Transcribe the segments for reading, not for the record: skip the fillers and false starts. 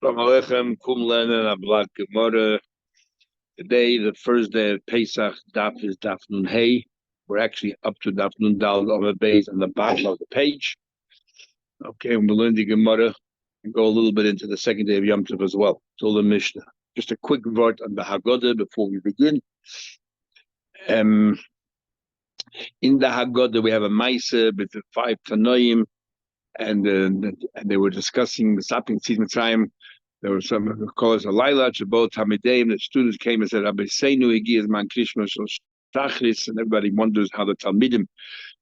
Shalom Aleichem, Kum Lenen, Ablak Gemara. Today, the first day of Pesach, Daf is Daf Nun Hey. We're actually up to Daf Nun Dal on the base on the bottom of the page. Okay, we'll learn the Gemara and go a little bit into the second day of Yom Tov as well. So the Mishnah. Just a quick word on the Haggadah before we begin. In the Haggadah, we have a Maaseh with the 5 Tanoim, and they were discussing the stopping season time. There were some callers a Laila, Chabot, Hamideim. The students came and said, Rabbi Seinu Igi Man Krishma Shachris, and everybody wonders how the Talmidim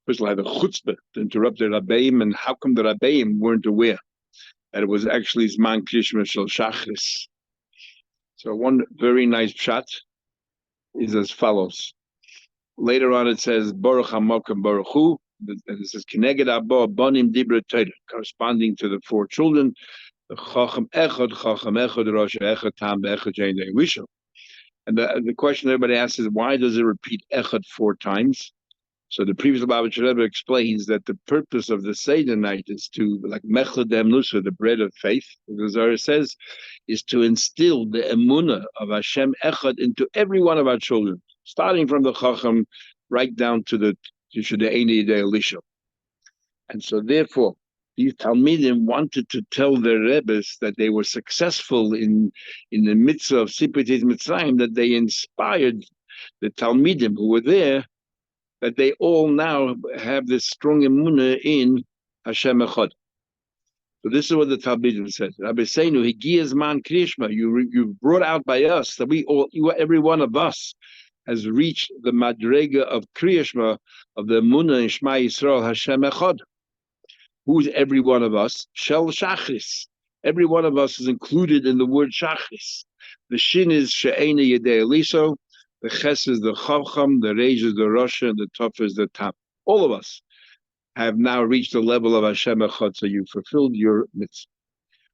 first of all had the chutzpah to interrupt the Rabbeim, and how come the Rabbeim weren't aware that it was actually Zman Krishma Shachris. So one very nice pshat is as follows. Later on it says, Baruch HaMokem Baruch Hu, and it says, Keneged Abba Banim Dibra Torah, corresponding to the 4 children. The Chacham Echad, Rosh Echad, Tam Echad, Jain Rishon. And the question everybody asks is, why does it repeat Echad 4 times? So the previous Bava Metzia Daf explains that the purpose of the Seder night is to, like Mechad Nusa, the bread of faith, the Zohar says, is to instill the emunah of Hashem Echad into every one of our children, starting from the Chacham right down to the Eini Yedei Elisha. And so therefore, these Talmidim wanted to tell their Rebbes that they were successful in the mitzvah of Sipatis Mitzrayim, that they inspired the Talmidim who were there, that they all now have this strong emunah in Hashem Echad. So this is what the Talmidim said. Rabbi Seinu, Higiyaz Man Krishma, you brought out by us that every one of us has reached the madrega of Kriyashma, of the emunah in Shema Yisrael Hashem Echad. Who's every one of us? Shel Shachris. Every one of us is included in the word Shachris. The Shin is She'ena Yedei Eliso, the Ches is the Chavcham, the Reish is the Rosh, and the Tov is the Tam. All of us have now reached the level of Hashem Echad, so you fulfilled your mitzvah.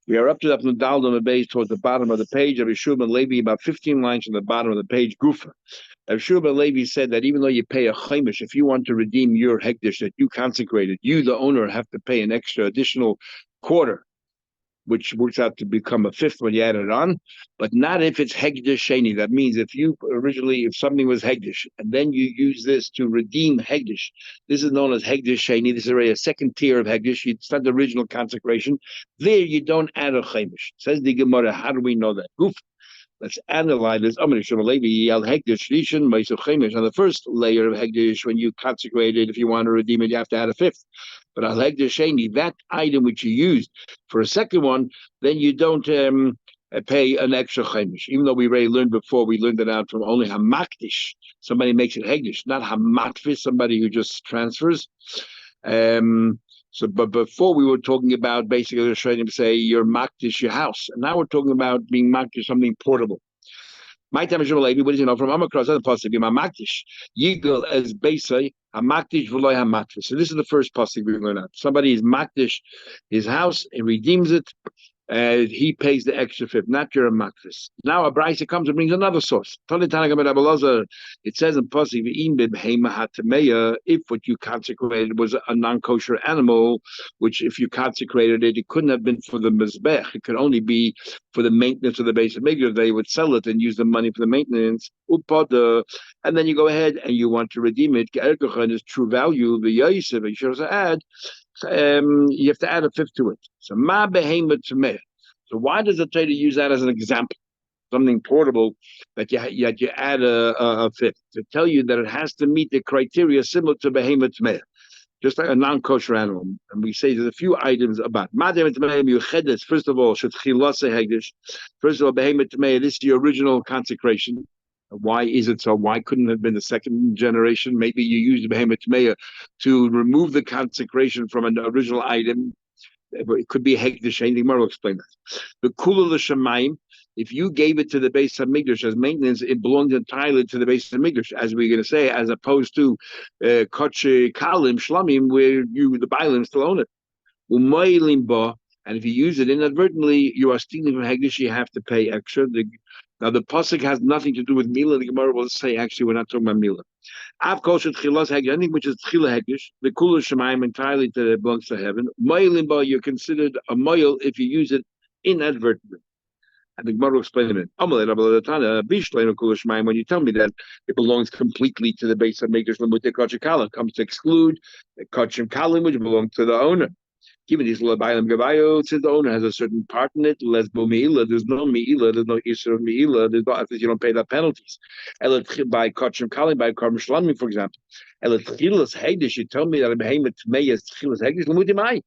We are up to the Dal on the base towards the bottom of the page. Rabbi Shua ben Levi, about 15 lines from the bottom of the page, Gufa. Rabbi Shua ben Levi said that even though you pay a chaimish, if you want to redeem your hekdesh that you consecrated, you, the owner, have to pay an extra additional quarter, which works out to become a fifth when you add it on, but not if it's hekdesh sheni. That means if something was hekdesh, and then you use this to redeem hekdesh, this is known as hekdesh sheni. This is already a second tier of hekdesh. It's not the original consecration. There you don't add a chaimish. Says the Gemara, how do we know that? Goof. Let's analyze this. On the first layer of hekdesh, when you consecrate it, if you want to redeem it, you have to add a fifth. But al hekdesh sheni, that item which you used for a second one, then you don't pay an extra chaimish. Even though we already learned before, we learned it out from only hamakdish. Somebody makes it hekdesh, not hamatfis, somebody who just transfers. But before we were talking about basically trying to say you're makdish your house, and now we're talking about being makdish something portable. My time is what is from Amakras other pasuk be makdish yigel as basically hamakdish v'loy hamatfis. So this is the first pasuk we learn out. Somebody is makdish his house and redeems it. He pays the extra fifth, not your makfis. Now a brisa comes and brings another source. It says in Pasuk, if what you consecrated was a non-kosher animal, which if you consecrated it, it couldn't have been for the mizbech. It could only be for the maintenance of the base of Mikdash. They would sell it and use the money for the maintenance. And then you go ahead and you want to redeem it. Is true value. You should also add. You have to add a fifth to it. So ma behemoth tameh. So why does the Torah use that as an example? Something portable that you add a fifth to tell you that it has to meet the criteria similar to behemoth tameh, just like a non-kosher animal. And we say there's a few items about behemoth tameh. First of all, should chilase hegdish. First of all, behemoth tameh. This is your original consecration. Why is it so? Why couldn't it have been the second generation? Maybe you used behemoth tameh to remove the consecration from an original item. It could be hekdesh. Anything more will explain that. The kula l'shamayim. If you gave it to the base of Mikdash as maintenance, it belonged entirely to the base of Mikdash, as we're going to say, as opposed to koche kalim shlamim, where the bailim still own it. Umaylim ba. And if you use it inadvertently, you are stealing from hekdesh. You have to pay extra. Now the pasuk has nothing to do with Mila. The Gemara will say, actually, we're not talking about Mila. Av kol chilas hegdish, anything which is tchila hegdish, the kula shemayim entirely belongs to heaven. Moilim ba, you're considered a moil if you use it inadvertently. And the Gemara will explain it. When you tell me that it belongs completely to the base of Makers Lamute Kachim Kala, comes to exclude the Kachim Kala, which belongs to the owner. Even these Labayim Gavayo, since the owner has a certain part in it, Lesbo Meila, there's no Meila, there's no Isra of Meila, there's no, if you don't pay the penalties. By Kachim Kali, by Karm Shlami, for example. Eletchilas Hegdish, you tell me that a behemoth Tmei is Tchilas Hegdish, Lamutimai.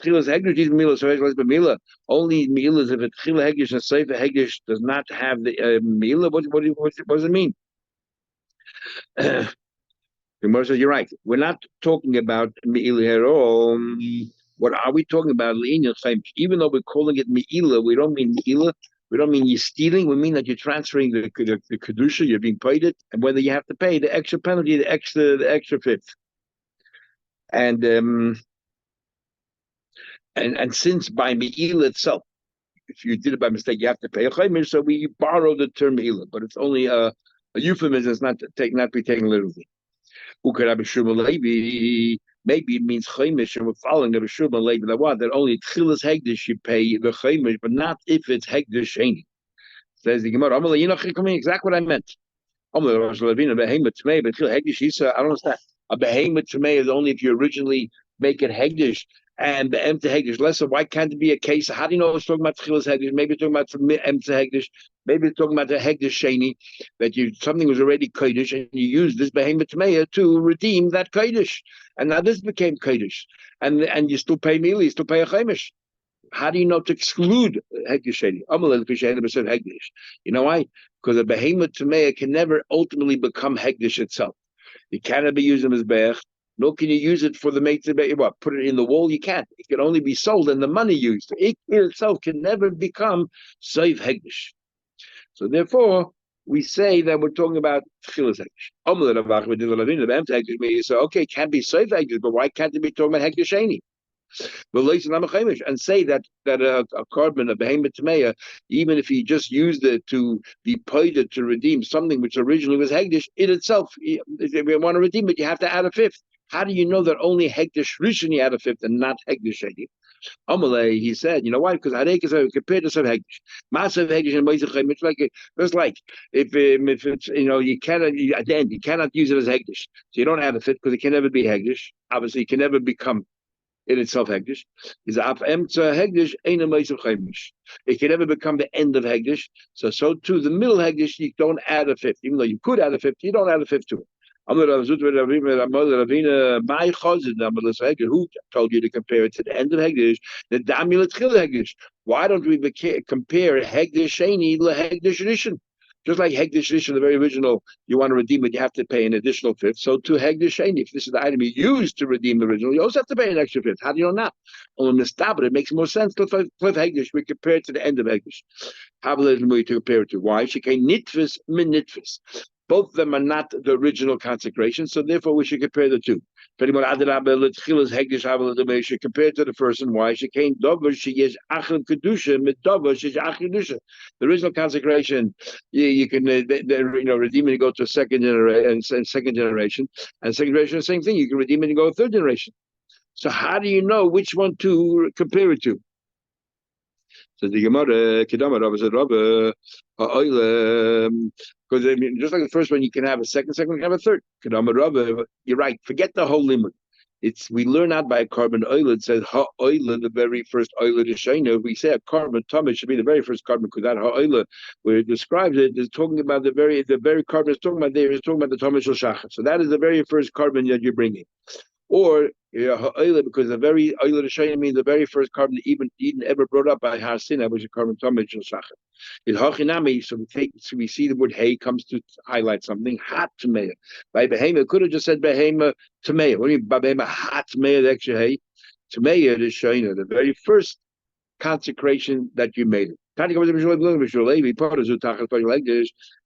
Tchilas Hegdish is Mila, so it's Mila. Only Mila is if a Tchila Hegdish and Seifa Hegdish does not have the Mila. What does it mean? The Gemara says, you're right. We're not talking about Meila here at all. What are we talking about? Even though we're calling it Meila, we don't mean Meila. We don't mean you're stealing. We mean that you're transferring the kedusha. You're being paid it, and whether you have to pay the extra penalty, the extra fifth. And since by Meila itself, if you did it by mistake, you have to pay a chaymish. So we borrow the term Meila, but it's only a euphemism. It's not be taken literally. Maybe it means chaymish, and we're following the B'Shulman Levi that only tchilas hegdish you pay the chaymish, but not if it's hegdish sheni. Says the Gemara, you know exactly what I meant. I don't understand. A behemoth tamei is only if you originally make it hegdish and the empty hegdish lesser. Why can't it be a case? How do you know it's talking about tchilas hegdish? Maybe it's talking about empty hegdish. Maybe it's talking about the hegdish sheni, that something was already kodesh and you used this behemoth tamei to redeem that kodesh, and now this became kodesh, and you still pay meal, you still pay a chaymish. How do you know to exclude hegdish sheni? You know why? Because a behemoth tamei can never ultimately become hegdish itself. You cannot be using as be'ech, nor can you use it for the meitzah. What? Put it in the wall? You can't. It can only be sold and the money used. It itself can never become soif hegdish. So therefore, we say that we're talking about tchilas hegdish. So okay, it can be soif hegdish, but why can't it be talking about hegdish sheni? And say that a carbon, a behemoth tameya, even if he just used it to be paid to redeem something which originally was hegdish, it itself, if you want to redeem it, you have to add a fifth. How do you know that only hegdish rishon you add a fifth and not hegdish sheni? Amalei, he said, you know why? Because harek is compared to some hegdish, massive hegdish and moizechem. It's like if it's you cannot use it as hegdish, so you don't add a fifth because it can never be hegdish. Obviously, it can never become in itself hegdish. Is af emtza hegdish ain't a moisev chaymish. It can never become the end of hegdish. So too the middle hegdish you don't add a fifth, even though you could add a fifth, you don't add a fifth to it. Who told you to compare it to the end of hegdish? The damulet chil hegdish. Why don't we compare hegdish sheni le hegdish rishon? Just like Hegdish Rishon, the very original, you want to redeem it, you have to pay an additional fifth. So to Hegdish Sheni, if this is the item you used to redeem the original, you also have to pay an extra fifth. How do you know that? On the stabber, it makes more sense to flip Hegdish. We compare it to the end of Hegdish. How will to compare it to? Why? She came nitvis min nitvis. Both of them are not the original consecration, so therefore we should compare the two. Compared to the first and why she came the original consecration. You can redeem it and go to a second generation, and second generation, the same thing. You can redeem it and go to third generation. So how do you know which one to compare it to? So the Gemara, because just like the first one, you can have a second one, you can have a third. You're right. Forget the whole limit. We learn out by a carbon oil. It says ha'oila, the very first oila is shayna. If we say a carbon tamid should be the very first carbon, because that ha'oila, where it describes it, is talking about the very carbon is talking about there is talking about the tamid shel shachar. So that is the very first carbon that you're bringing. Or because the very oila shayna means the very first carbon Eden ever brought up by Har Sinai, which is carbon tamid shel shachar. In hachinami, so we see the word hay comes to highlight something. Hat tameya. By behema, could have just said behema tameya. What do you mean by behema hat tameya? The extra hay tameya is shayna, the very first consecration that you made it.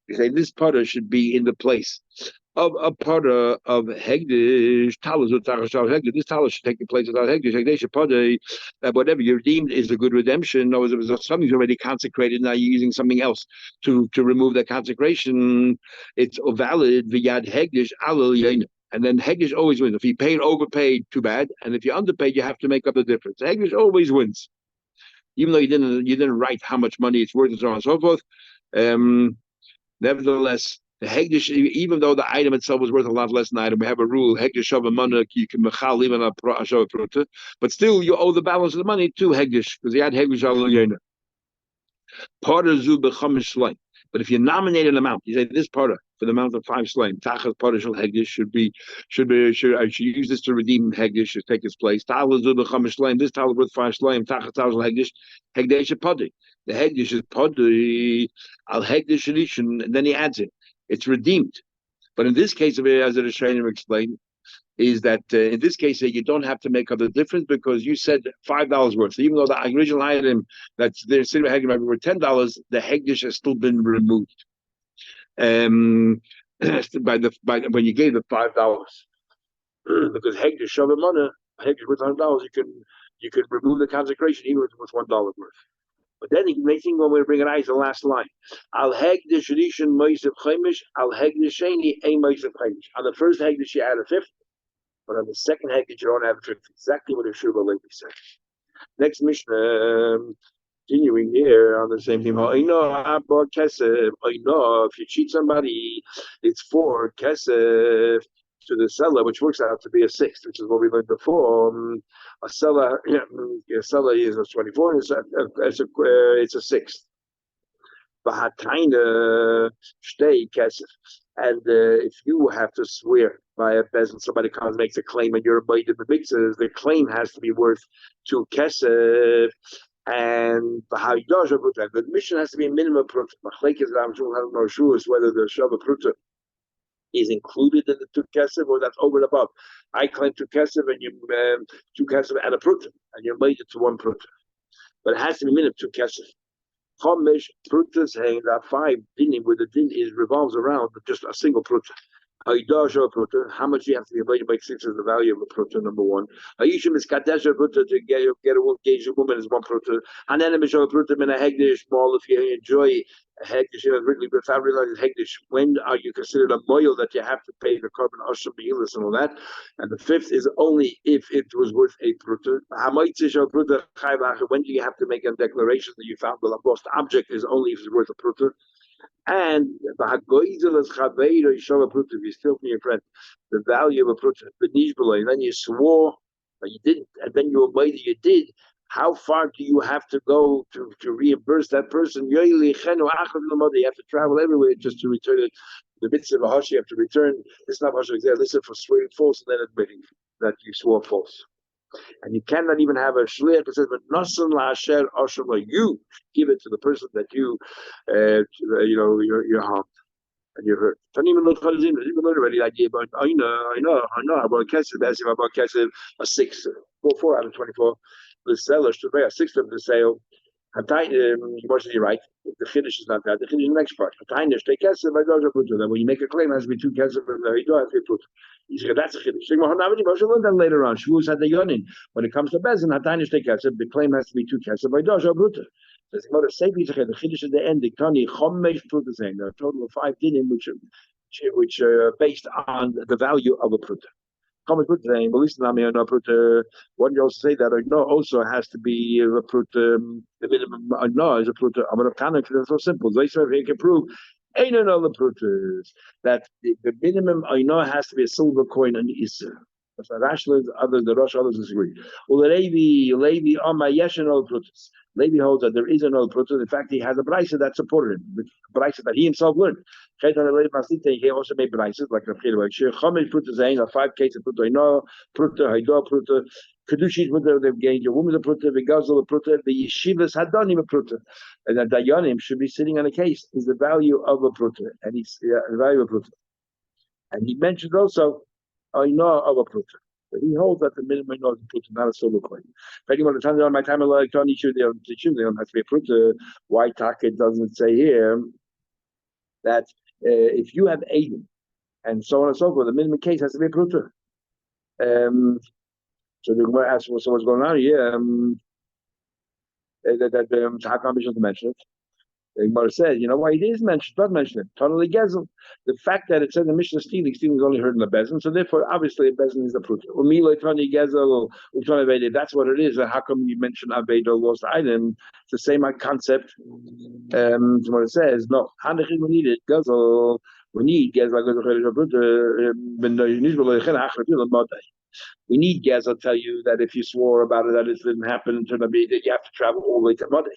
We say this potter should be in the place of a potter of hegdish. This talis should take the place of hegdish. That whatever you redeemed is a good redemption. Or something's already consecrated. Now you're using something else to remove that consecration. It's valid. V'yad hegdish alel yaina. And then hegdish always wins. If you paid overpaid, too bad. And if you underpaid, you have to make up the difference. Hegdish always wins. even though you didn't write how much money it's worth and so on and so forth. Um, Nevertheless, the hegdish, even though the item itself was worth a lot less than the item, we have a rule: hegdish shava mana you can mechal even a shava pruta, but still you owe the balance of the money to hegdish because he had hegdish al yena. Parah zu b'chamish shlaim. But if you nominate an amount, you say this parah for the amount of 5 shlaim, tachas parah shel hegdish I should use this to redeem hegdish to take its place. Ta'ala zu b'chamish shlaim. This ta'ala worth 5 shlaim, tachas ta'ala hegdish, hegdish padi. The hegdish is padi al hegdish rishon, and then he adds it. It's redeemed. But in this case, as the Rishonim explained, is that in this case you don't have to make up the difference because you said $5 worth. So even though the original item that's there sitting hegdish worth $10, the hegdish has still been removed. When you gave the $5, because hegdish shavamana, hegdish worth $100, you can remove the consecration even if it was $1 worth. But then they think when we bring an eye to the last line. Al hegdish rishon moisev chaimish, al hegdish sheni ein moisev chaimish. On the first hegdish you add a fifth, but on the second hegdish you don't have a fifth. Exactly what Shuvah Levi said. Next Mishnah, continuing here on the same thing. I know if you cheat somebody, it's 4 kesef to the seller, which works out to be a 6th, which is what we learned before. A seller is a 24, it's a 6th. Stay kesef. And if you have to swear by a peasant, somebody comes makes a claim, and you're invited the mixes, the claim has to be worth 2 kesef. And the mission has to be a minimum pruta. Machlekes Ramshul has no sure whether the shava pruta is included in the 2 kesef or that's over and above. I claim 2 kesef and you 2 kesef and a pruta, and you're made it to 1 pruta, but it has to be minimum 2 kesef. Chomesh prutas hang that 5 dinim where the din is revolves around just a single pruta. How much do you have to be invited by 6 is the value of a pruta, number 1. Ayishim is kadesha pruta to get a woman is 1 pruta. And then a pruta in a hegdish small if you enjoy a hegdish really but I realize hegdish. When are you considered a moil that you have to pay the carbon asham behilis and all that? And the 5th is only if it was worth a pruta. When do you have to make a declaration that you found the lost object is only if it's worth a pruta? And if you steal from your friend the value of a pruta, and then you swore, but you didn't, and then you obeyed that you did. How far do you have to go to reimburse that person? You have to travel everywhere just to return it. The mitzvah of a hush, you have to return. It's not hush there. Listen for swearing false and then admitting that you swore false. And you cannot even have a shliach that says, "But nasan la'asher asham." You give it to the person that you're harmed and you're hurt. Even already idea about I know about kesef a 6, 4 out of 24. The seller should pay a 6th of the sale. You're right. The finish is not that. The finish is the next part. Then when you make a claim, it has to be 2 kesef and you don't have to put. He said that's a chiddush. Then later on, Shavuos had the yonin. When it comes to bezin, the claim has to be 2 kesef by dosha bruta. The chiddush at the end. The kani chomesh pruta saying there are a total of 5 dinim which are based on the value of a pruta. Chomesh pruta saying, but listen, pruta. One you also say that I know also has to be a pruta. The minimum I know is a pruta. I'm going to it's so simple. They say he can prove. Ain't another prutas that the minimum I know has to be a silver coin and Isser. That's why the Rosh others disagree. Well, Levi on my Yeshan old prutas. Levi holds that there is an old prutas. In fact, he has a brisa that supported him, a brisa that he himself learned. He also made brises like the Chomesh prutas ain't a 5 cases pruta. I know pruta, Haidah pruta. Kedushis pruta, they've gained a woman's a pruta, the gazel a pruta, the yeshivas hadanim a pruta. And the dayanim should be sitting on a case is the value of a pruta, and he's the value of a pruta. And he mentioned also I know of a pruta. But he holds that the minimum I know is a pruta, not a silver coin. If anyone to tell me on my time electronic issue, they don't have to be a pruta. Why Taka doesn't say here that if you have Aiden and so on and so forth, the minimum case has to be a pruta. So the Gemara asks, well, so what's going on here? That Hakam Bishop mentioned it. Gemara says, you know why it is mentioned? Not mentioned it. Totally gezel. The fact that it says the Mishnah stealing is only heard in the bezin, so therefore, obviously, a bezin is the proof. Umilo tani gezel or aveda. That's what it is. How come you mention aveda lost item? It's the same concept. What it says. No, we need it. Gezel. We need gezel. We need gezel. I'll tell you that if you swore about it that it didn't happen in aveda, you have to travel all the way to Monday.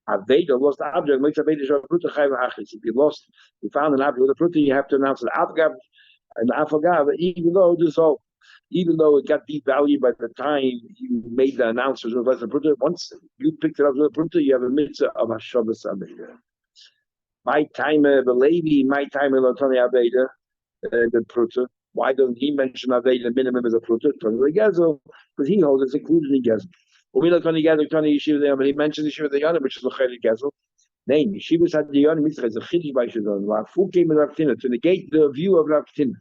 Aveda lost the object. Makes Aveda show pruta chayv achis. If you lost, you found an object with a pruta, you have to announce an avgav and afagav. Even though it got devalued by the time you made the announcement of less pruta, once you picked it up with a pruta, you have a mitzvah of hashavas aveda. My time the lady, my time lotani aveda the pruta. Why don't he mention aveda minimum as a pruta? Because he holds it's included in gezel. When we look on the Yeshiva there, but he mentions the Yeshiva the Yonim, which is the Chayli Gezel. Name Yeshivas had the Yonim Mitzvah as a Chiddush by Shadon. Who came with Rav Tina to negate the view of Rav Tina?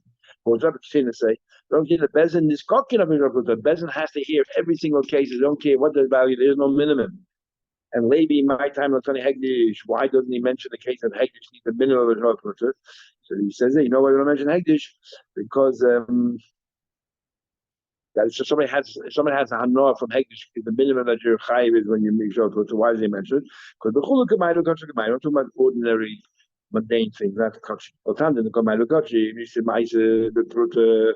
What does Rav Tina say? Rav Tina Bezin is cooking up in Rav Tina. Bezin has to hear every single case. They don't care what the value. There is no minimum. And Levi, my time on Tony Hegdish. Why doesn't he mention the case that Hegdish needs the minimum of Rav Tina? So he says, you know why we don't mention Hegdish? Because that so somebody has a hanor from Hegdish. The minimum that you're chayiv is when you make sure. So why is he mentioned? Because the chulu kamayru kachi kamayru. I'm talking about ordinary, mundane things, not kachi. Otam the kamayru kachi. You see ma'ase the pruta.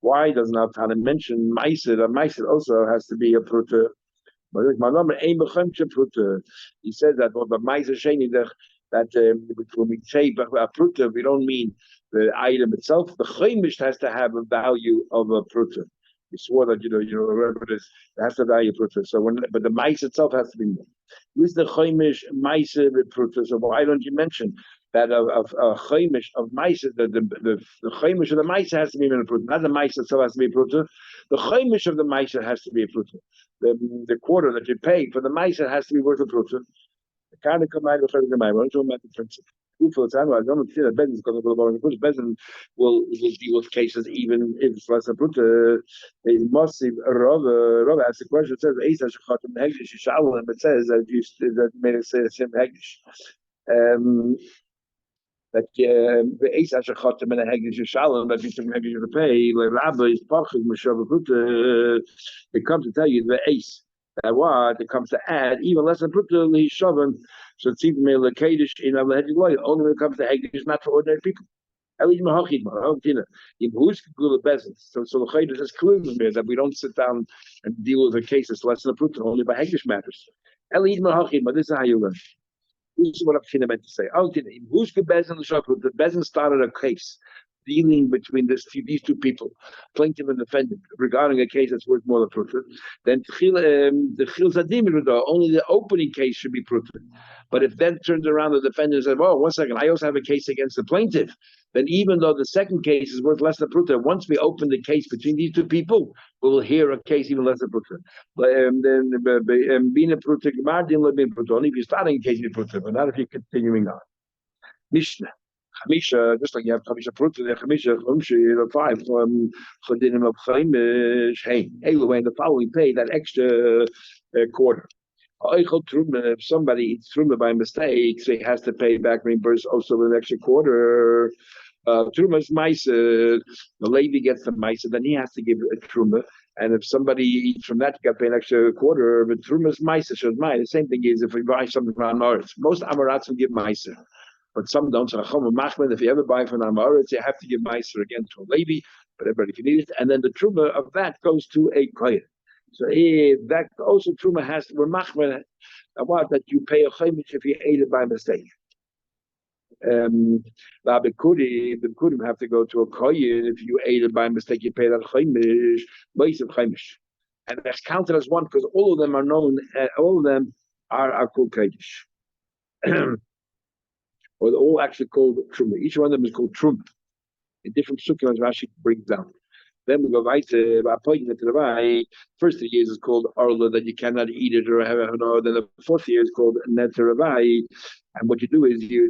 Why doesn't Avtana mention ma'ase? The ma'ase also has to be a pruta. He says that the ma'ase sheni that when we say a pruta, we don't mean the item itself. The chaymish has to have a value of a pruta. You swore that you remember this. It has to value pruta. So but the mice itself has to be more. Who's the chaimish mice with pruta? So why don't you mention that of chaimish of mice? The chaimish of the mice has to be in a pruta. Not the mice itself has to be pruta. The chaimish of the mice has to be a pruta. The quarter that you pay for the mice has to be worth a pruta. The kind of combined with the combined. We're talking about the principle. I don't see that Bezin will deal with cases even if it's less a pruta. It must see Rav asks the question. It says Eisa shechatim hegdish yishalom. It says that made it say Hashem hegdish. That the Eisa shechatim and hegdish yishalom. That you should hegdish to pay. Like Rabbi is pachig m'shav pruta. It comes to tell you the Eis. That what it comes to add even less than pruta lishavan. So it's even male kaddish in our only when it comes to hegdish, not for ordinary people. At least mahachid mahachid. In who's good bezin. So the kaddish is clear that we don't sit down and deal with a case that's less than a pruta only by hegdish matters. At least mahachid. But this is how you learn. This is what I'm meant to say. Who's good bezin the bezin started a case dealing between these two people, plaintiff and defendant, regarding a case that's worth more than pruta, then the chil zadim only the opening case should be pruta. But if then turns around the defendant and says, "Oh, 1 second, I also have a case against the plaintiff," then even though the second case is worth less than pruta, once we open the case between these two people, we will hear a case even less than pruta. But then being a pruta, only if you're starting a case with pruta, but not if you're continuing on. Mishnah. Chamisha, just like you have Chamisha Pruta, the Chamisha, the 5 Chodinim of Chaimish. Hey, anyway, the following pay that extra quarter. If somebody eats truma by mistake, so he has to pay back reimburse also an extra quarter. Truma is maisa. The lady gets the maisa, then he has to give a truma. And if somebody eats from that, you got to pay an extra quarter. But truma is maisa, so it's mine. The same thing is if we buy something from Amoritz. Most Amorats will give maisa. But some don't. So if you ever buy from Amoritz, you have to give meiser again to a lady, but everybody can eat it. And then the truma of that goes to a kohen. So that also truma has to be machmer that you pay a chaimish if you ate it by mistake. The bikurim have to go to a kohen if you ate it by mistake. You pay that chaimish, chaimish, and that's counted as one because all of them are known. All of them are called kodesh. Or they're all actually called truma. Each one of them is called truma. In different sukkim as Rashi brings down. Then we go right to the right. First 3 years is called arla, that you cannot eat it or have it. Then the 4th year is called neteravai. And what you do is you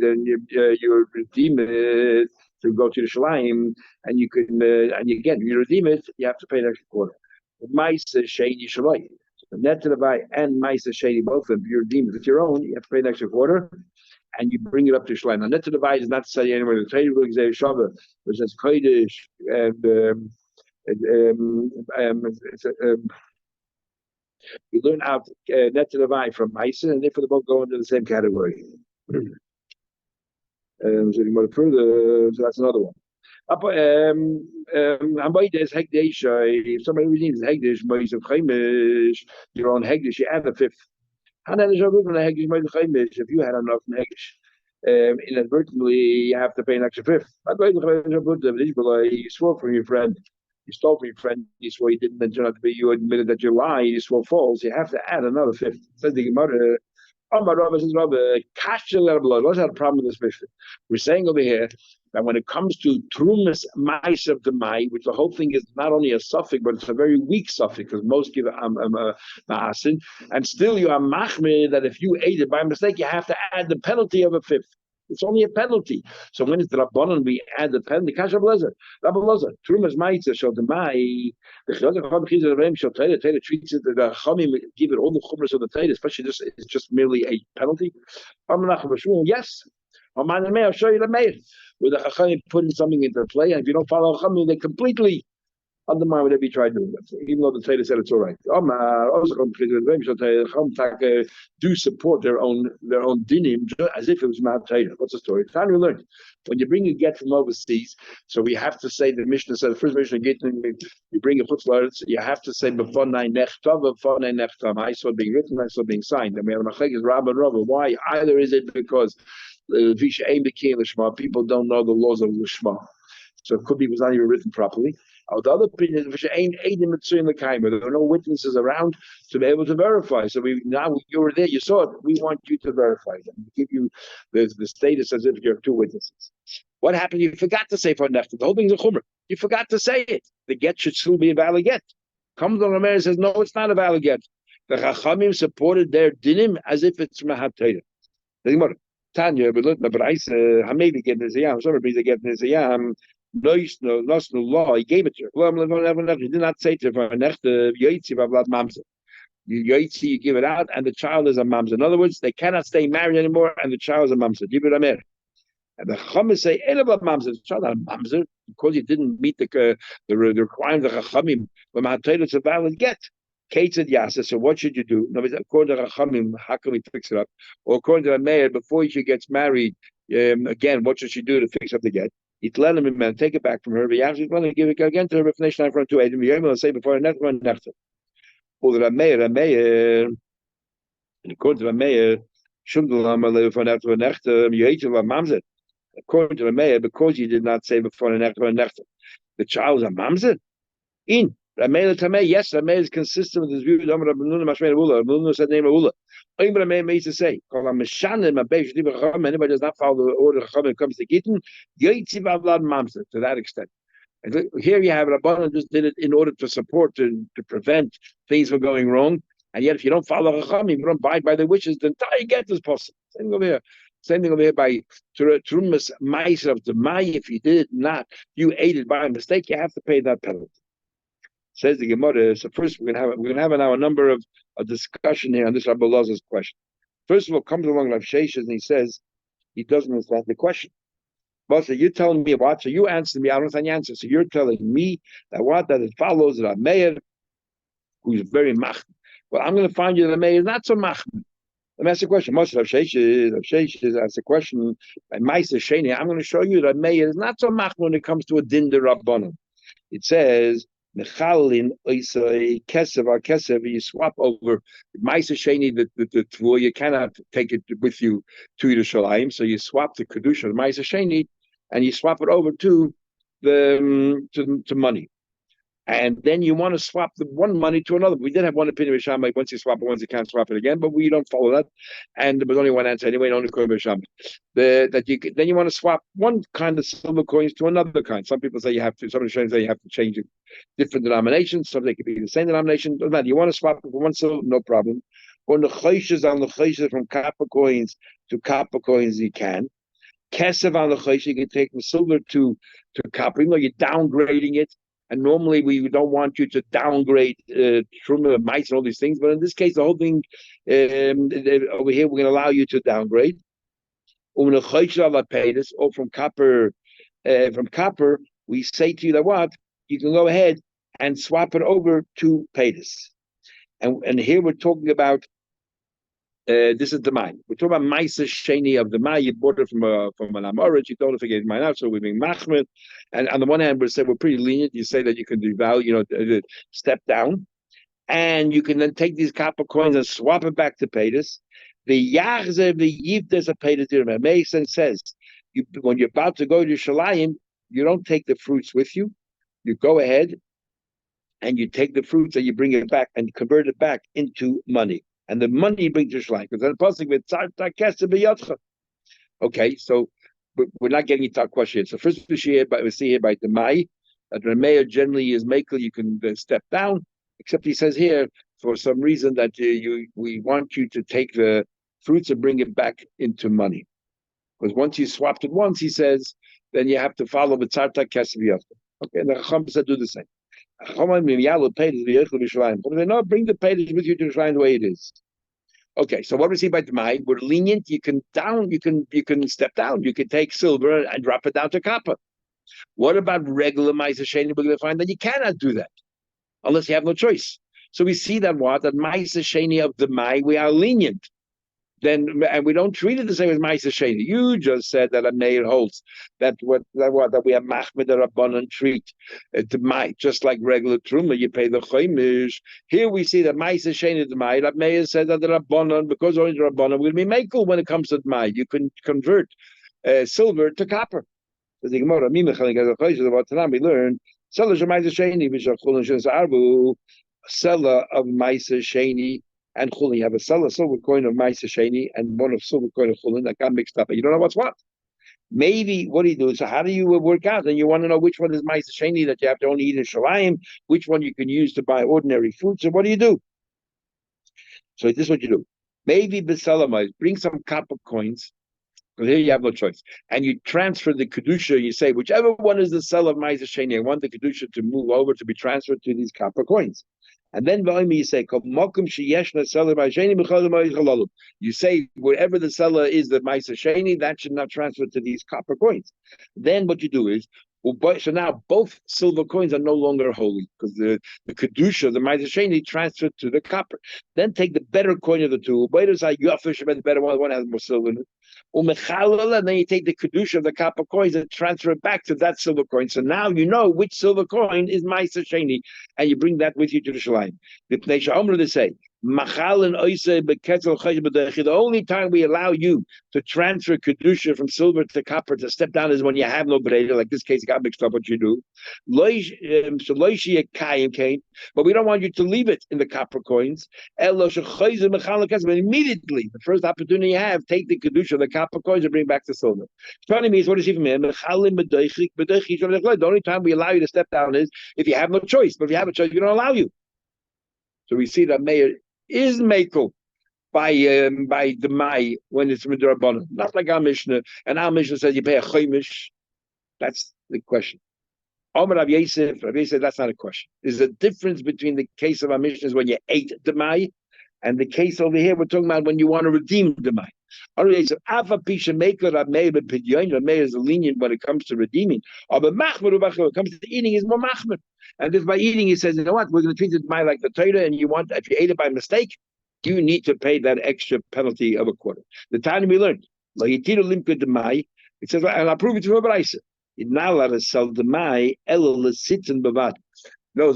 redeem it to go to the shalayim, and you can you redeem it. You have to pay an extra quarter. Mice sheni shalai. Net to the buy and Maisa Shady, both of them, you're deemed with your own, you have to pay an extra quarter, and you bring it up to Shleim. Now, net to the buy is not to say anywhere. The trade will say Shabbat, which says Kodesh, and you learn out net to the buy from Maisa, and therefore they both go into the same category. So that's another one. If somebody redeems Hegdish, your own Hegdish, you add a fifth. If you had enough Hegdish, inadvertently, you have to pay an extra fifth. You swore from your friend, you stole from your friend, you swore you didn't, then turned out to be you admitted that you lied, you swore false, you have to add another fifth. Says the Gemara. Let's not have a problem with this mission. We're saying over here that when it comes to Trumas Mais of the Mai, which the whole thing is not only a suffix, but it's a very weak suffix because most give ma'asin, and still you are machmir that if you ate it by mistake, you have to add the penalty of a fifth. It's only a penalty. So when it's the Rabbanon, we add the penalty. Kasha blazer, Rabba blazer. Trumas ma'isa shall the mai. The Taylor treats it. The Chamim give it all the chumras of the Taylor, especially this. It's just merely a penalty. Yes. I'll show you the mayor. Where the Chachamim putting something into play, and if you don't follow Chachamim, they completely undermine whatever you try doing. Even though the Taylor said it's all right. Do support their own dinim as if it was Mount Taylor. What's the story? Time we learned. When you bring a get from overseas, so we have to say the Mishnah said the first Mishnah get you bring a chutzlaret, you have to say before nine nechtav, before nine nechtav. I saw it being written, I saw it being signed. And we have a machlekes Rabba and Rabba. Why? Either is it because people don't know the laws of Lishma. So it could be it was not even written properly. The other opinion is there are no witnesses around to be able to verify. So you were there, you saw it. We want you to verify it and give you the status as if you're two witnesses. What happened? You forgot to say for nefta. The whole thing's a chumrah. You forgot to say it. The get should still be a valid get. Comes on Rameir and says, no, it's not a valid get. The Chachamim supported their dinim as if it's Mahat Torah. Tanya, but look, but I said, Hamedi get this yam. Some people get this yam. No, law. He gave it to her. He did not say to her, you give it out, and the child is a mamzer. In other words, they cannot stay married anymore, and the child is a mamzer. And the Chachamim say, mamzer. The child is a mamzer because you didn't meet the requirements of the Chachamim. But Mahatayla, it's a valid get. Kate said, Yasa, so what should you do? No, according to Chachamim, how can we fix it up? Or according to the mayor, before she gets married, again, what should she do to fix up the get? It let him man take it back from her. But actually, going to give it again to her. If nation front to Adam, you're able to say before next one next. Or the mayor, according to the mayor, shouldn't for next one next. You hate your mamzer. According to the mayor, because you did not say before the next one next, the child is a mamzer. In Rameir Tamei, yes, Rameir is consistent with his view. Rameir said name Ula. Rameir made to say, anybody does not follow the order of Chachamim comes to Gittin, to that extent. And here you have Rabbanan just did it in order to support, to prevent things from going wrong. And yet, if you don't follow Chachamim, you don't abide by the wishes, the entire get is possible. Same thing over here by Trumas Mais of the Mai. If you did not, you ate it by mistake, you have to pay that penalty. Says the Gemara. So first, we're gonna have now a number of a discussion here on this Rabbi Lazar's question. First of all, comes along Rav Sheshes and he says he doesn't understand the question. But so you're telling me what? So you answer me. I don't understand the answer. So you're telling me that it follows that Meir, who's very mach. Well, I'm going to find you that Meir is not so mach. Let me ask the question. Most Rav Sheshes asks the question. By Ma'aser Sheni, I'm going to show you that Meir is not so mach when it comes to a din de Rabbanon. It says. Mechalin oisay kesev or kesev, you swap over Ma'aser Sheni the tvua. You cannot take it with you to Yerushalayim, so you swap the kedusha of Ma'aser Sheni, and you swap it over to the to money. And then you want to swap the one money to another. We did have one opinion with Shammai, once you swap it, once you can't swap it again, but we don't follow that. And there was only one answer anyway, only according to Shammai. Then you want to swap one kind of silver coins to another kind. Some people say you have to, some say you have to change it, different denominations, some they could be the same denomination. Doesn't matter. You want to swap it for one silver, no problem. On the chayshes from copper coins to copper coins, you can. Kesev on the chayshes, you can take from silver to copper, even though you're downgrading it. And normally we don't want you to downgrade truma, mice, and all these things. But in this case, the whole thing over here, we're going to allow you to downgrade. Or from copper, we say to you that what you can go ahead and swap it over to paytas. And here we're talking about this is the mine. We're talking about Maisa Sheni of the mine. You bought it from an Amorit. You don't forget mine out. So we're being machmir. And on the one hand, we're pretty lenient. You say that you can devalue, step down, and you can then take these copper coins and swap it back to paytas. The Yachzev, the Yivdes of paytas dirham. Mason says, when you're about to go to Shalayim, you don't take the fruits with you. You go ahead and you take the fruits and you bring it back and convert it back into money. And the money you bring to Shalayim. Because then the okay, so we're not getting into our question. So first we see here by the Mai, that the mayor generally is makel, you can step down, except he says here, for some reason that we want you to take the fruits and bring it back into money. Because once you swapped it once, he says, then you have to follow the tzarta kesef. Okay, and the Chacham said do the same. They no, bring the paytas with you to Shalayim the way it is. Okay, so what we see by Demai, we're lenient. You can step down. You can take silver and drop it down to copper. What about regular Maisa Sheni? We're going to find that you cannot do that unless you have no choice. So we see that Maisa Sheni of Demai, we are lenient. Then and we don't treat it the same as Maisa Sheni. You just said that a mayor holds that we have Mahmed or Rabbanan treat to Mai, just like regular Truma, you pay the Chaimish. Here we see that Maisa Sheni the Mai, that mayor said that the Rabbanan, because only the Rabbanan will be makel when it comes to Mai. You can convert silver to copper. So the Gemara, we learn seller of Maisa Sheni and chulin. You have a silver coin of Maisa Sheni and one of silver coin of chulin that got mixed up, and you don't know what's what. Maybe what do you do? So how do you work out? And you want to know which one is Maisa Sheni that you have to only eat in Shalayim, which one you can use to buy ordinary food. So what do you do? So this is what you do. Maybe Besalamite, bring some copper coins. Because here you have no choice. And you transfer the Kedusha, you say, whichever one is the cell of Maisa Sheni, I want the Kedusha to move over to be transferred to these copper coins. And then you say, you say wherever the seller is the Maisa Sheni, that should not transfer to these copper coins. Then what you do is, so now both silver coins are no longer holy because the Kedusha, the Maisa Sheni, transferred to the copper. Then take the better coin of the two. The better one has more silver in it. And then you take the Kedusha of the copper coins and transfer it back to that silver coin. So now you know which silver coin is Maisa Sheni, and you bring that with you to the Shalayim. They say, the only time we allow you to transfer Kedusha from silver to copper to step down is when you have no breda, like this case got mixed up what you do. But we don't want you to leave it in the copper coins. Immediately, the first opportunity you have, take the Kedusha of the copper coins and bring back the silver. Funny means what is even here? The only time we allow you to step down is if you have no choice. But if you have a choice, we don't allow you. So we see that Meir is makel by the Mai when it's midrabanan, not like our Mishnah. And our Mishnah says you pay a chaimish. That's the question. Omer Rav Yosef, that's not a question. There's a difference between the case of our Mishnah when you ate the Mai, and the case over here we're talking about when you want to redeem the Mai. Rav Meir is lenient when it comes to redeeming. When it comes to eating, he's more machmir. And if by eating, he says, you know what, we're going to treat it like the Torah, and if you ate it by mistake, you need to pay that extra penalty of a quarter. The time we learned, it says, and I'll prove it to a Braisa. You're not allowed to sell the Mai, no,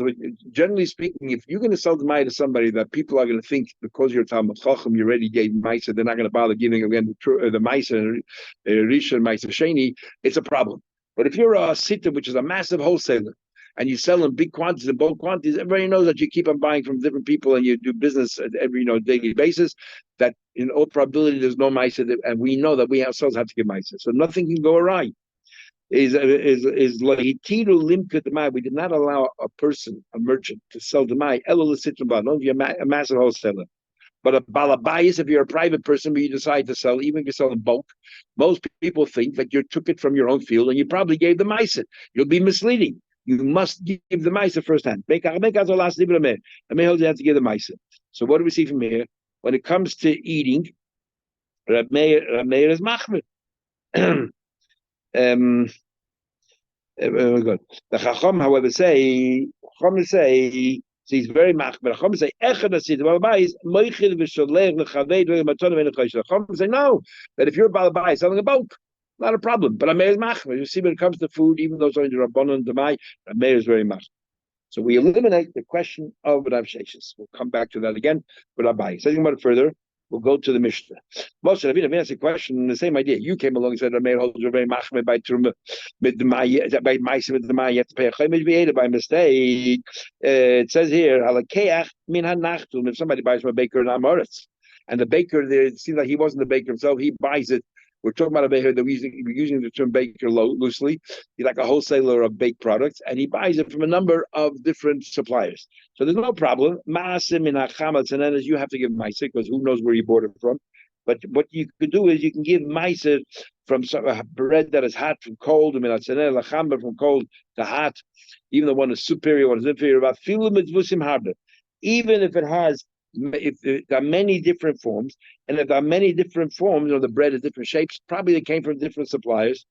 generally speaking, if you're going to sell the Mai to somebody that people are going to think because you're Talmud Chacham, you already gave Maisa, they're not going to bother giving again the Maisa, Rishon, Maisa Sheni, it's a problem. But if you're a Sita, which is a massive wholesaler, and you sell in big quantities, in bulk quantities, everybody knows that you keep on buying from different people and you do business at every daily basis, that in all probability there's no Maisa, and we know that we ourselves have to give Maisa. So nothing can go awry. Is lahitiru limka demai. We did not allow a person, a merchant, to sell demai. Don't be a massive wholesaler, but a balabayis. If you're a private person, but you decide to sell, even if you sell in bulk, most people think that you took it from your own field and you probably gave the meiset. You'll be misleading. you must give the Maisa first hand. The May holds you have to give the Maisa. So what do we see from here? When it comes to eating, Rab Meir is machmir. Good. The Chacham, however, say so he's very machmir. Chacham say echad asid balabais moichid v'sholech lechaved v'matonu v'nechosh. Chacham say no, that if you're a balabais selling a boat, not a problem. But Ameir is machmir. You see, when it comes to food, even though it's only the Rabbanon Demai, Ameir is very machmir. So we eliminate the question of Rav Sheshes. We'll come back to that again with Abai. Saying about it further, we'll go to the Mishnah. Moshe Rabbeinu asked a question, the same idea. You came along and said, Rameir holds very machmir by Truma, by Ma'asim with the Ma, you have to pay a chaymish by mistake. It says here, Halakeach min hanachtum, if somebody buys from a baker in Amoritz, and the baker, it seems like he wasn't the baker himself, he buys it. We're talking about a baker that we're using the term baker loosely. He's like a wholesaler of baked products, and he buys it from a number of different suppliers. So there's no problem. Ma'asim in achamatz, and then you have to give ma'aser because who knows where you bought it from. But what you could do is you can give ma'aser from bread that is hot from cold, from cold to hot, even the one is superior, one is inferior. About even if it has. If there are many different forms, and if there are many different forms, the bread is different shapes, probably they came from different suppliers.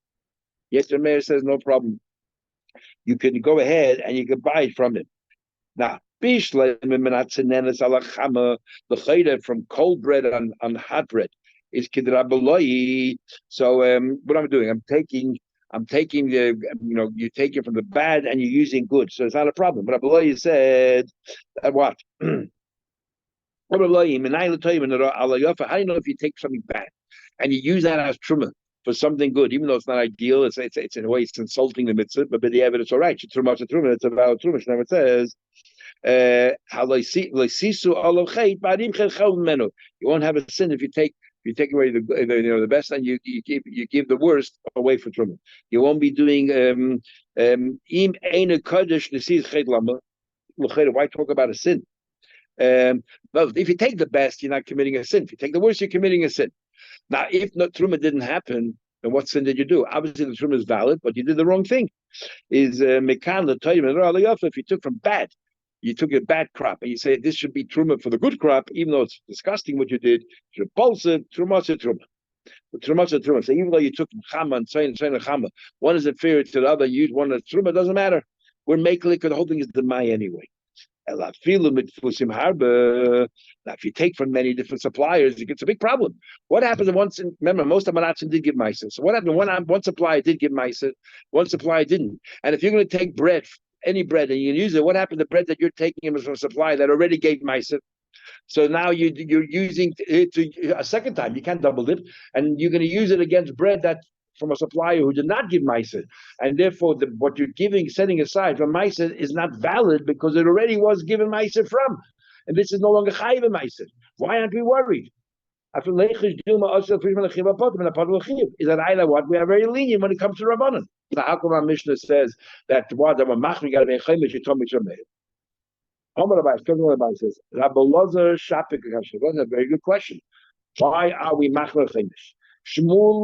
Yes, the mayor says no problem. You can go ahead and you can buy it from him. Now, the chayda from cold bread on hot bread is kidrabaloi. So what I'm doing, I'm taking the, you take it from the bad and you're using good, so it's not a problem. But Abulai said that what? How do you know if you take something bad and you use that as truma for something good, even though it's not ideal? It's in a way it's insulting the mitzvah, but the evidence, all right, it's truma, it's a valid truma. Now it says, you won't have a sin if you take away the best and you give the worst away for truma. You won't be doing why talk about a sin? But if you take the best, you're not committing a sin. If you take the worst, you're committing a sin. Now, if no truma didn't happen, then what sin did you do? Obviously, the truma is valid, but you did the wrong thing. Is mekan the if you took from bad, you took a bad crop, and you say this should be truma for the good crop, even though it's disgusting what you did. It's repulsive. Truma to truma. So even though you took chama and tzayin chama, one is inferior to the other. You use one as truma, doesn't matter. We're making it because the whole thing is the mai anyway. Now, if you take from many different suppliers, it's a big problem. What happens if remember, most of Manatzim did give Meiser. So what happened one supplier did give Meiser, one supplier didn't. And if you're going to take bread, any bread, and you use it, what happened to the bread that you're taking from a supplier that already gave Meiser? So now you're using it a second time. You can't double dip. And you're going to use it against bread that from a supplier who did not give Meiser, and therefore what you're setting aside from Meiser is not valid because it already was given Meiser from, and this is no longer Chayiv Meiser. Why aren't we worried? Is that what we are very lenient when it comes to Rabbanan? So how come our Mishnah says that what the Machmi got to be Chaimish? You told me to make. Rabbi says, Rabbi Lozer Shapik. That's a very good question. Why are we Machmi Chaimish? Shmuel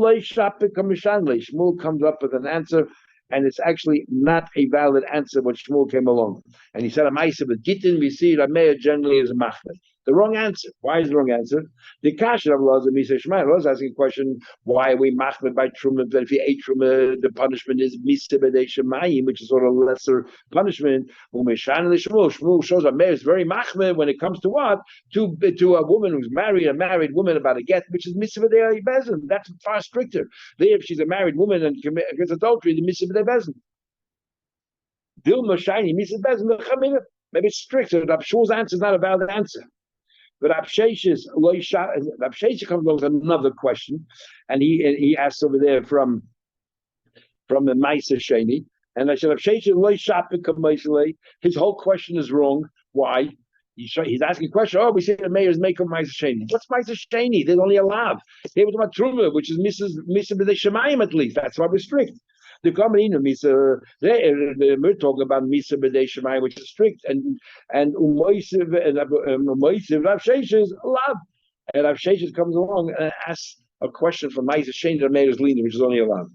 comes up with an answer, and it's actually not a valid answer when Shmuel came along. And he said, but Gittin, we see Rameya generally is a machmed. The wrong answer. Why is the wrong answer? The Kasha of Laws of Misa Shmuel was asking a question, why are we machmed by Truma? That if you ate Truma, the punishment is Misa B'dei Shemayim, which is sort of a lesser punishment. Shmuel shows Rameya is very machmed when it comes to what? To a woman who's married, a married woman about a get, which is Misa B'dei Bezin. That's far stricter. There, if she's a married woman and commits adultery, the Misa B'dei Bezin. Dilma shiny Misa Bezin. Maybe it's stricter. Rav Shmuel's answer is not a valid answer. But Rav Sheshes comes along with another question, and he asks over there from the Ma'aser Sheni, and I said Rav Sheshes his whole question is wrong. Why? He's asking a question. Oh, we say the mayor's make of Ma'aser Sheni. What's Ma'aser Sheni? There's only a lav. They were talking about Truma, which is Misa B'dei Shemayim at least. That's why we're strict. The Kamarina Misa, we're talking about Misa B'dei Shemayim, which is strict, and Umoisiv Rav Sheshes love, and Rav Sheshes comes along and asks a question from Ma'aser Sheni that made us lean, which is only a love.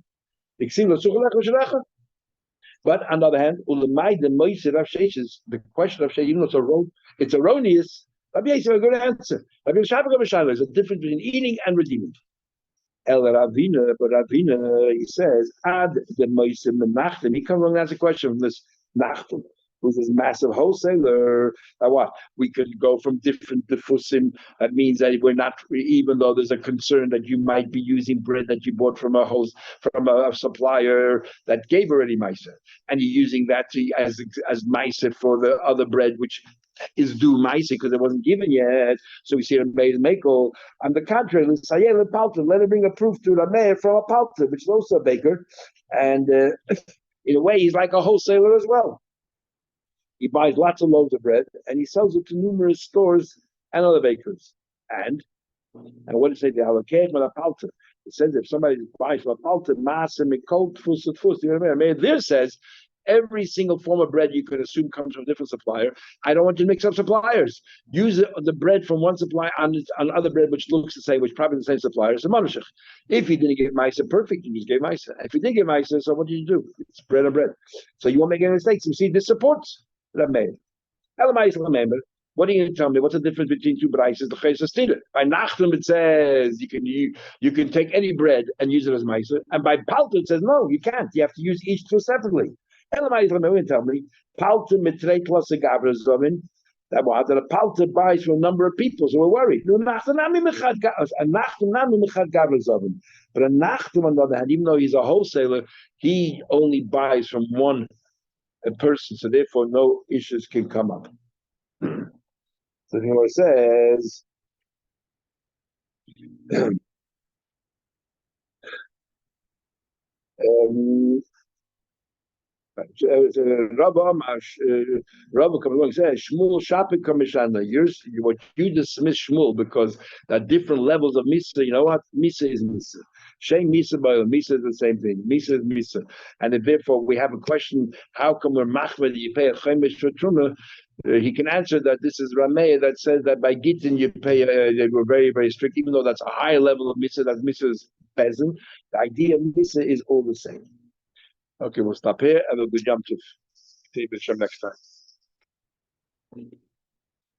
But on the other hand, the question of Sheish, even though it's erroneous, Rabbi Yisrael a good answer. Rabbi Yisrael there's a difference between eating and redeeming. El Ravina, but Ravina, he says, Ad the Moisim Menachtim. He comes along and asks a question from this Nachtim, who's this massive wholesaler. What? We could go from different defusim. That means that we're not, even though there's a concern that you might be using bread that you bought from a supplier that gave already Maisa, and you're using that as Maisa for the other bread, which is due Maisa because it wasn't given yet. So we see a Mekel. On the contrary, let him bring a proof to Rameh from a palter, which is also a baker. And in a way, he's like a wholesaler as well. He buys lots of loaves of bread and he sells it to numerous stores and other bakers. And what did it say? The halakeh with a palter. It says if somebody buys from a palter, masa mikol tfus tfus. You know what I mean? There says every single form of bread you could assume comes from a different supplier. I don't want you to mix up suppliers. Use the bread from one supplier on other bread which looks the same, which probably the same supplier. It's a manushach. If he didn't give Maisa, perfect, you just gave Maisa. If he did give Maisa, so what did you do? It's bread and bread. So you won't make any mistakes. You see, this supports Rameh. What are you going to tell me? What's the difference between two brises? The chayes stila. By Nachtum it says you can take any bread and use it as meiser, and by palta it says no, you can't. You have to use each two separately. Elamai tell me palta mitrei plus a gavra zomin. That a palta buys from a number of people, so we're worried. But a Nachtum, on the other hand, even though he's a wholesaler, he only buys from one person, so therefore no issues can come up. So the Gemara says, Rabba comes along and says, Shmuel Shapik Kamishana. What you dismiss Shmuel because there are different levels of Misa. You know what? Misa is Misa. Shem Misa by Misa is the same thing. Misa is Misa. And therefore we have a question, how come we're machmed you pay a chemesh for truma? He can answer that this is Rameh that says that by Gittin you pay, they were very, very strict, even though that's a higher level of Misa, that Misa is peasant. The idea of Misa is all the same. Okay, we'll stop here and we'll do jump to see the next time.